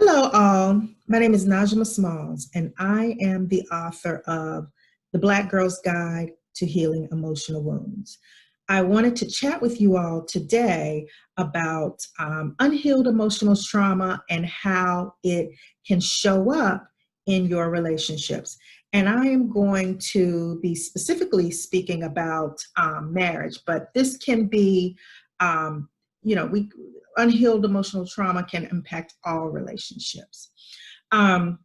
Hello, all. My name is Nijiama Smalls, and I am the author of The Black Girl's Guide to Healing Emotional Wounds. I wanted to chat with you all today about unhealed emotional trauma and how it can show up in your relationships. And I am going to be specifically speaking about marriage, but this can be, um, we unhealed emotional trauma can impact all relationships. Um,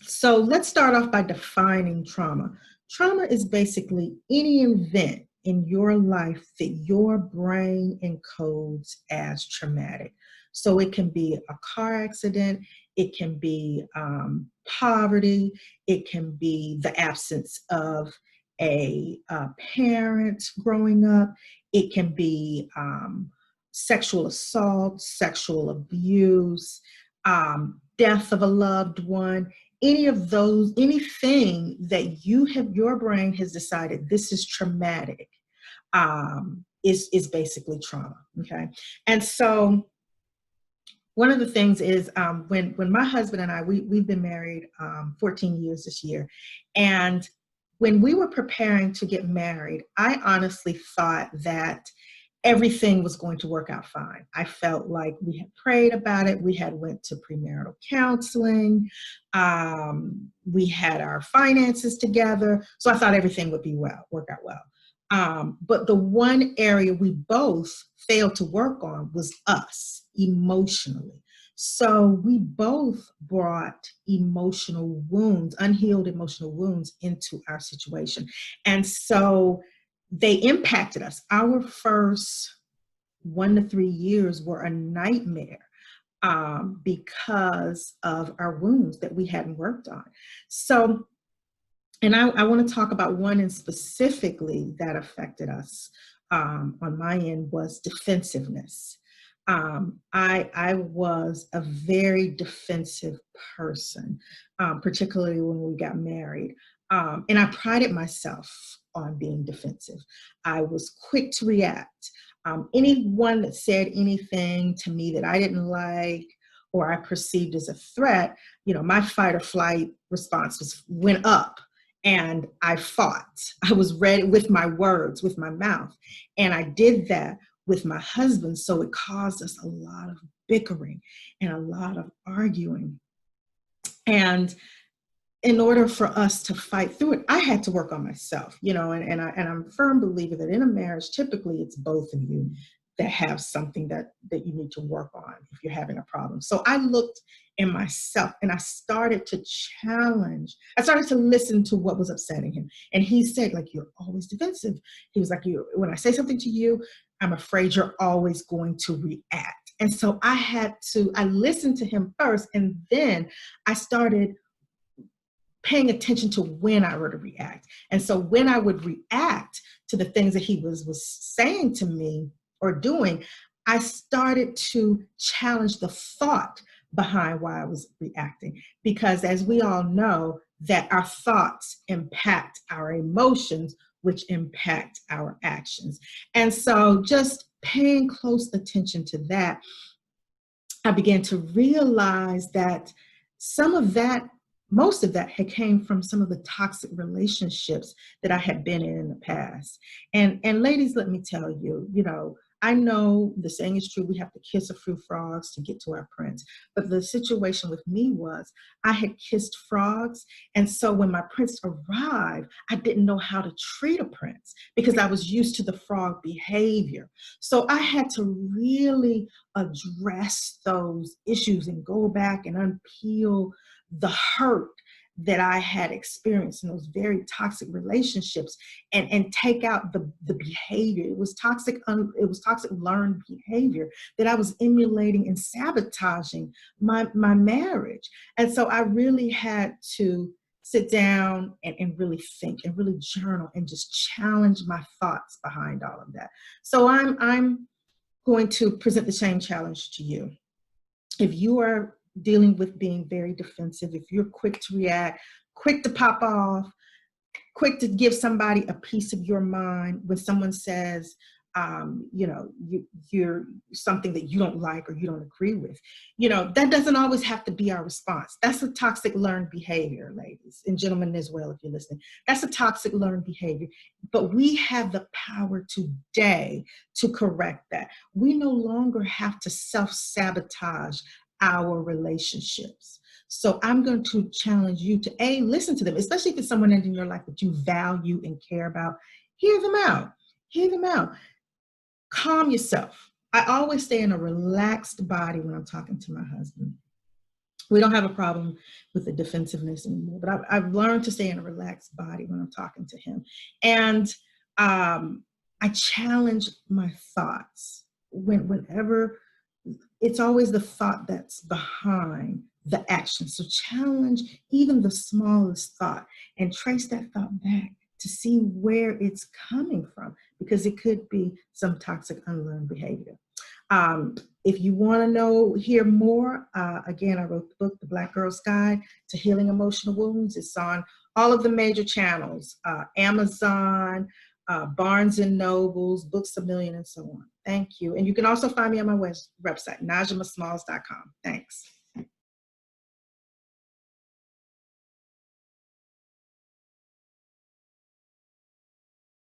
so let's start off by defining trauma. Trauma is basically any event in your life that your brain encodes as traumatic. So it can be a car accident, it can be poverty, it can be the absence of a parent growing up, it can be sexual assault, sexual abuse, death of a loved one, any of those, anything that your brain has decided this is traumatic, is basically trauma. Okay. And so one of the things is when my husband and we've been married 14 years this year. And when we were preparing to get married, I honestly thought that everything was going to work out fine. I felt like we had prayed about it. We had went to premarital counseling. We had our finances together. So I thought everything would work out well. But the one area we both failed to work on was us emotionally. So we both brought emotional wounds, unhealed emotional wounds into our situation. And so they impacted us. Our first 1 to 3 years were a nightmare because of our wounds that we hadn't worked on. So, and I want to talk about one in specifically that affected us on my end was defensiveness. I was a very defensive person, particularly when we got married. And I prided myself on being defensive. I was quick to react. Anyone that said anything to me that I didn't like or I perceived as a threat, my fight or flight response went up. And I fought. I was ready with my words, with my mouth. And I did that with my husband. So it caused us a lot of bickering and a lot of arguing. And in order for us to fight through it, I had to work on myself, and I'm a firm believer that in a marriage, typically it's both of you that have something that you need to work on if you're having a problem. So I looked in myself and I started to listen to what was upsetting him. And he said, like, you're always defensive. He was like, when I say something to you, I'm afraid you're always going to react. And so I listened to him first, and then I started paying attention to when I were to react. And so when I would react to the things that he was saying to me or doing, I started to challenge the thought behind why I was reacting. Because as we all know, that our thoughts impact our emotions, which impact our actions. And so just paying close attention to that, I began to realize that most of that had came from some of the toxic relationships that I had been in the past. And ladies, let me tell you, I know the saying is true, we have to kiss a few frogs to get to our prince. But the situation with me was I had kissed frogs. And so when my prince arrived, I didn't know how to treat a prince because I was used to the frog behavior. So I had to really address those issues and go back and unpeel the hurt that I had experienced in those very toxic relationships and take out the behavior. It was toxic learned behavior that I was emulating and sabotaging my marriage. And so I really had to sit down and really think and really journal and just challenge my thoughts behind all of that. So I'm going to present the same challenge to you. If you are dealing with being very defensive, if you're quick to react, quick to pop off, quick to give somebody a piece of your mind when someone says you're something that you don't like or you don't agree with. That doesn't always have to be our response. That's a toxic learned behavior, ladies and gentlemen as well, if you're listening. That's a toxic learned behavior. But we have the power today to correct that. We no longer have to self-sabotage our relationships. So I'm going to challenge you to listen to them, especially if it's someone in your life that you value and care about. Hear them out. Hear them out. Calm yourself. I always stay in a relaxed body when I'm talking to my husband. We don't have a problem with the defensiveness anymore, but I've learned to stay in a relaxed body when I'm talking to him. And I challenge my thoughts whenever. It's always the thought that's behind the action. So challenge even the smallest thought and trace that thought back to see where it's coming from, because it could be some toxic unlearned behavior. If you want to hear more, again, I wrote the book, The Black Girl's Guide to Healing Emotional Wounds. It's on all of the major channels, Amazon, Barnes and Nobles, Books A Million, and so on. Thank you. And you can also find me on my website, NijiamaSmalls.com. Thanks.